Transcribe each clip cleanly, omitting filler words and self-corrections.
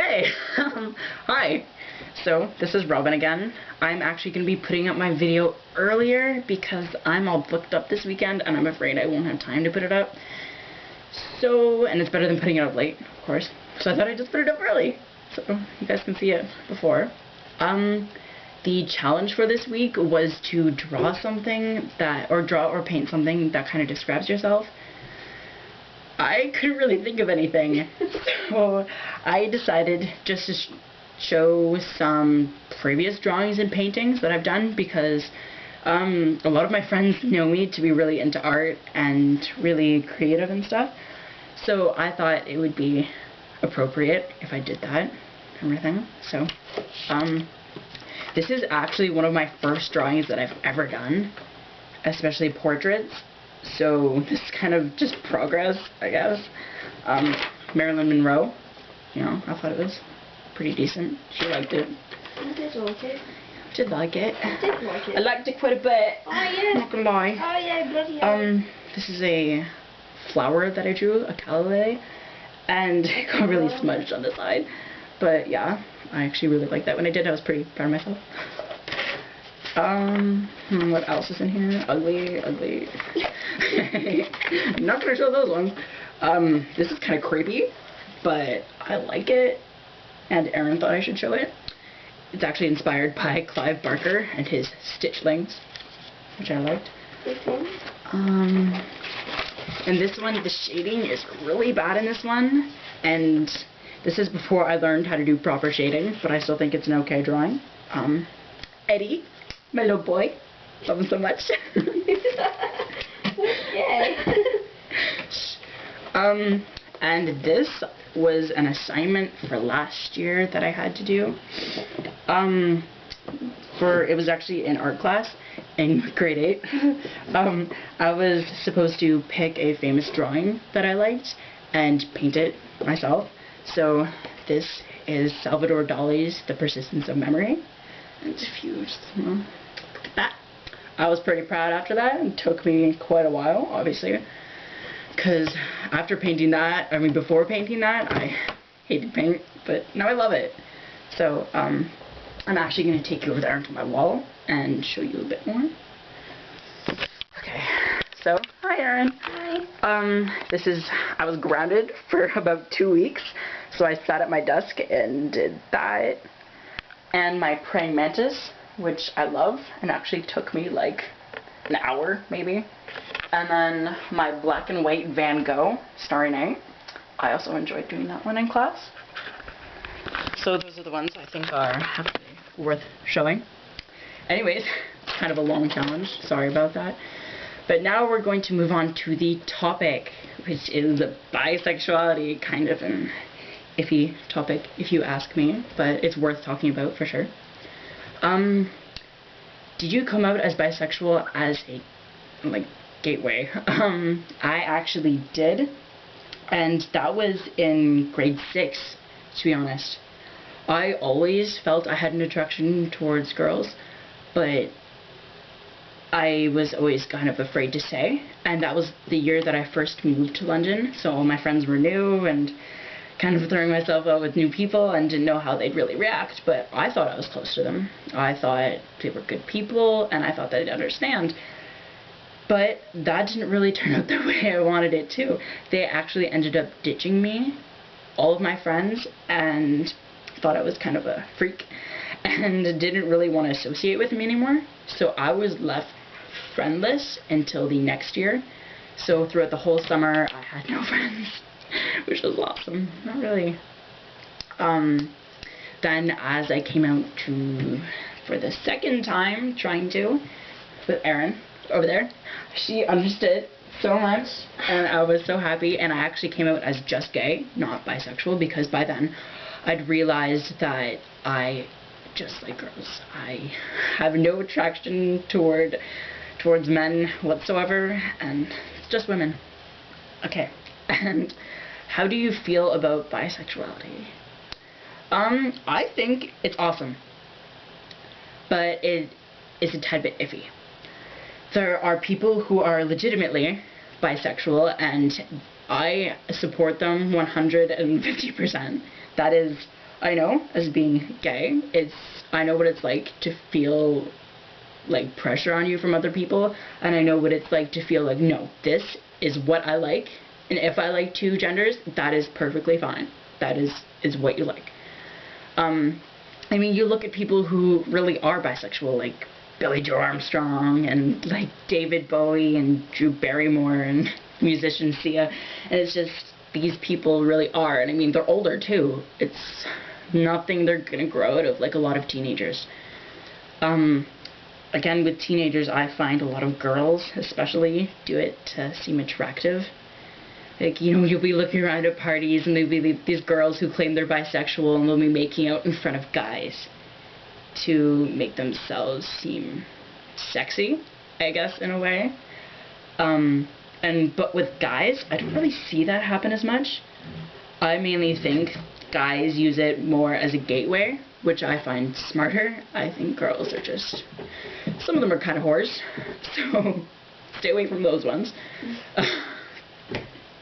Hey! Hi! So, this is Robyn again. I'm actually going to be putting up my video earlier because I'm all booked up this weekend and I'm afraid I won't have time to put it up. So, and it's better than putting it up late, of course. So I thought I'd just put it up early so you guys can see it before. The challenge for this week was to draw something that, or draw or paint something that kind of describes yourself. I couldn't really think of anything, so I decided just to show some previous drawings and paintings that I've done because a lot of my friends know me to be really into art and really creative and stuff, so I thought it would be appropriate if I did that and everything. So this is actually one of my first drawings that I've ever done, especially portraits. So this is kind of just progress, I guess. Marilyn Monroe, you know, I thought it was pretty decent. She liked it. I did like it. Did like it. I did like it. I liked it quite a bit. Oh yeah. I'm not gonna lie. Oh yeah, bloody hell. This is a flower that I drew, a calla lily, and it got really smudged on the side. But yeah, I actually really liked that when I did. I was pretty proud of myself. What else is in here? Ugly. I'm not gonna show those ones. This is kind of creepy, but I like it, and Aaron thought I should show it. It's actually inspired by Clive Barker and his Stitchlings, which I liked. And this one, the shading is really bad in this one, and this is before I learned how to do proper shading, but I still think it's an okay drawing. Eddie, my little boy, love him so much. Yay. And this was an assignment for last year that I had to do. It was actually in art class in grade 8. I was supposed to pick a famous drawing that I liked and paint it myself. So this is Salvador Dali's The Persistence of Memory. And if you just look at that. I was pretty proud after that. It took me quite a while, obviously, because after painting that, before painting that, I hated paint, but now I love it. So, I'm actually going to take you over there to my wall and show you a bit more. Okay, so, hi Erin. Hi. I was grounded for about 2 weeks, so I sat at my desk and did that. And my praying mantis, which I love, and actually took me like an hour, maybe. And then my black and white Van Gogh, Starry Night. I also enjoyed doing that one in class. So those are the ones I think are actually worth showing. Anyways, it's kind of a long challenge, sorry about that. But now we're going to move on to the topic, which is bisexuality, kind of an iffy topic if you ask me, but it's worth talking about for sure. Did you come out as bisexual as a gateway? I actually did, and that was in grade 6, to be honest. I always felt I had an attraction towards girls, but I was always kind of afraid to say, and that was the year that I first moved to London, so all my friends were new and kind of throwing myself out with new people and didn't know how they'd really react, but I thought I was close to them. I thought they were good people, and I thought they'd understand. But that didn't really turn out the way I wanted it to. They actually ended up ditching me, all of my friends, and thought I was kind of a freak, and didn't really want to associate with me anymore. So I was left friendless until the next year. So throughout the whole summer, I had no friends. Which was awesome. Not really. Then as I came out for the second time, trying to, with Erin over there, she understood so much, and I was so happy, and I actually came out as just gay, not bisexual, because by then I'd realized that I just like girls. I have no attraction towards men whatsoever, and it's just women. Okay. And how do you feel about bisexuality? I think it's awesome, but it is a tad bit iffy. There are people who are legitimately bisexual, and I support them 150%. That is I know, as being gay, I know what it's like to feel like pressure on you from other people, and I know what it's like to feel like, no, this is what I like, and if I like two genders, that is perfectly fine. That is what you like. I mean, you look at people who really are bisexual, like Billy Joe Armstrong, and like David Bowie, and Drew Barrymore, and musician Sia, and it's just, these people really are, and I mean, they're older too. It's nothing they're gonna grow out of, like a lot of teenagers. Again, with teenagers, I find a lot of girls, especially, do it to seem attractive. Like, you know, you'll be looking around at parties, and there'll be these girls who claim they're bisexual, and they'll be making out in front of guys to make themselves seem sexy, I guess, in a way. But with guys, I don't really see that happen as much. I mainly think guys use it more as a gateway, which I find smarter. I think girls are just, some of them are kind of whores, so stay away from those ones.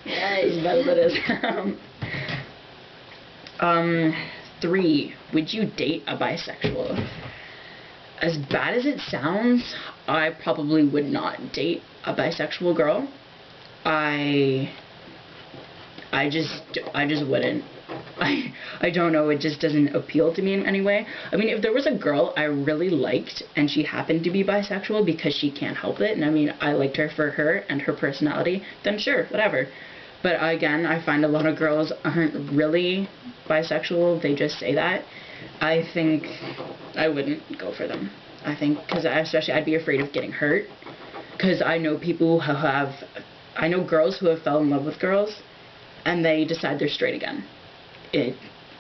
As bad as it is. 3. Would you date a bisexual? As bad as it sounds, I probably would not date a bisexual girl. I just wouldn't. I don't know, it just doesn't appeal to me in any way. I mean, if there was a girl I really liked and she happened to be bisexual because she can't help it, and I mean, I liked her for her and her personality, then sure, whatever. But again, I find a lot of girls aren't really bisexual, they just say that. I think I wouldn't go for them. I think, because especially I'd be afraid of getting hurt. Because I know people who I know girls who have fell in love with girls and they decide they're straight again. It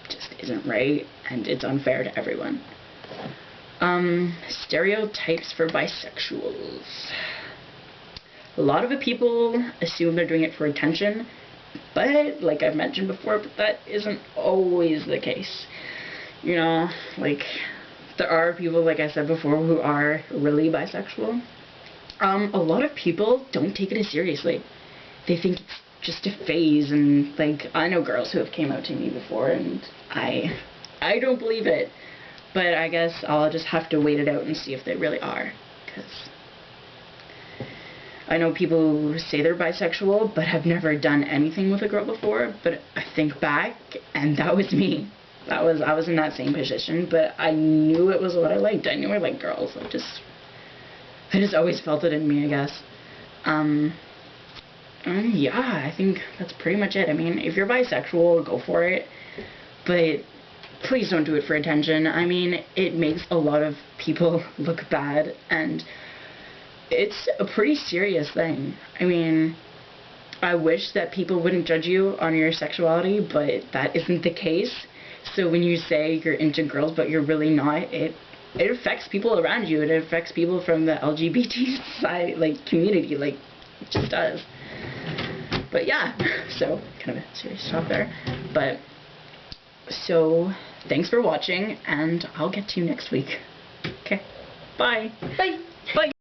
just isn't right, and it's unfair to everyone. Stereotypes for bisexuals. A lot of the people assume they're doing it for attention, but like I've mentioned before, but that isn't always the case. You know, like, there are people, like I said before, who are really bisexual. A lot of people don't take it as seriously. They think it's just a phase, and like, I know girls who have came out to me before, and I don't believe it. But I guess I'll just have to wait it out and see if they really are, because I know people who say they're bisexual but have never done anything with a girl before, but I think back, and that was me. I was in that same position, but I knew it was what I liked. I knew I liked girls. I just always felt it in me, I guess. Yeah, I think that's pretty much it. I mean, if you're bisexual, go for it, but please don't do it for attention. I mean, it makes a lot of people look bad, and it's a pretty serious thing. I mean, I wish that people wouldn't judge you on your sexuality, but that isn't the case. So when you say you're into girls but you're really not, it affects people around you. It affects people from the LGBT side, like, community, like, it just does. But yeah, so kind of a serious talk there. But so thanks for watching, and I'll get to you next week. Okay, bye. Bye. Bye.